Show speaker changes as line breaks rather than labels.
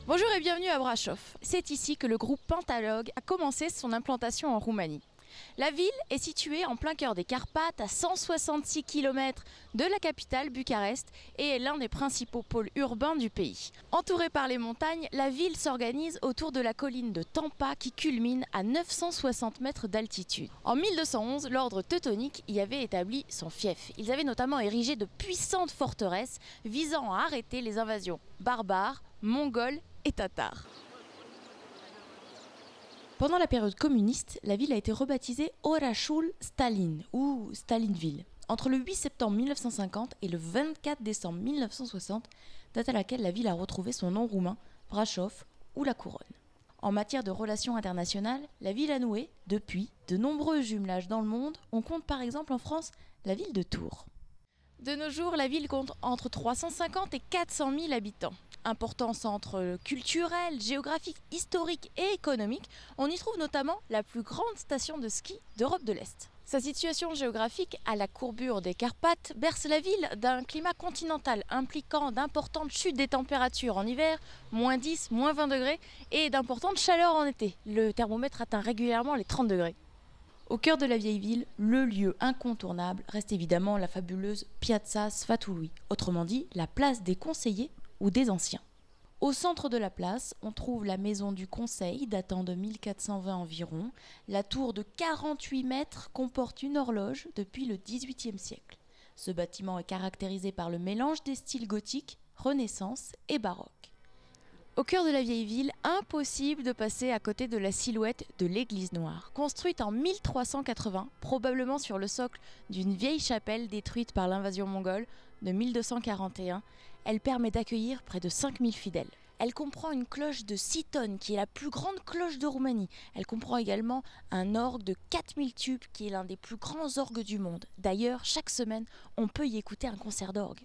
Bonjour et bienvenue à Brașov. C'est ici que le groupe Pantalog a commencé son implantation en Roumanie. La ville est située en plein cœur des Carpates, à 166 km de la capitale Bucarest et est l'un des principaux pôles urbains du pays. Entourée par les montagnes, la ville s'organise autour de la colline de Tampa qui culmine à 960 mètres d'altitude. En 1211, l'ordre teutonique y avait établi son fief. Ils avaient notamment érigé de puissantes forteresses visant à arrêter les invasions barbares, mongols et tatars. Pendant la période communiste, la ville a été rebaptisée Orașul Stalin ou Stalinville. Entre le 8 septembre 1950 et le 24 décembre 1960, date à laquelle la ville a retrouvé son nom roumain, Brașov ou la Couronne. En matière de relations internationales, la ville a noué, depuis, de nombreux jumelages dans le monde. On compte par exemple en France la ville de Tours. De nos jours, la ville compte entre 350 et 400 000 habitants. Important centre culturel, géographique, historique et économique, on y trouve notamment la plus grande station de ski d'Europe de l'Est. Sa situation géographique à la courbure des Carpates berce la ville d'un climat continental impliquant d'importantes chutes des températures en hiver, moins 10, moins 20 degrés, et d'importantes chaleurs en été. Le thermomètre atteint régulièrement les 30 degrés. Au cœur de la vieille ville, le lieu incontournable reste évidemment la fabuleuse Piața Sfatului, autrement dit la place des conseillers ou des anciens. Au centre de la place, on trouve la maison du conseil datant de 1420 environ. La tour de 48 mètres comporte une horloge depuis le XVIIIe siècle. Ce bâtiment est caractérisé par le mélange des styles gothique, renaissance et baroque. Au cœur de la vieille ville, impossible de passer à côté de la silhouette de l'église noire. Construite en 1380, probablement sur le socle d'une vieille chapelle détruite par l'invasion mongole de 1241, elle permet d'accueillir près de 5000 fidèles. Elle comprend une cloche de 6 tonnes qui est la plus grande cloche de Roumanie. Elle comprend également un orgue de 4000 tubes qui est l'un des plus grands orgues du monde. D'ailleurs, chaque semaine, on peut y écouter un concert d'orgue.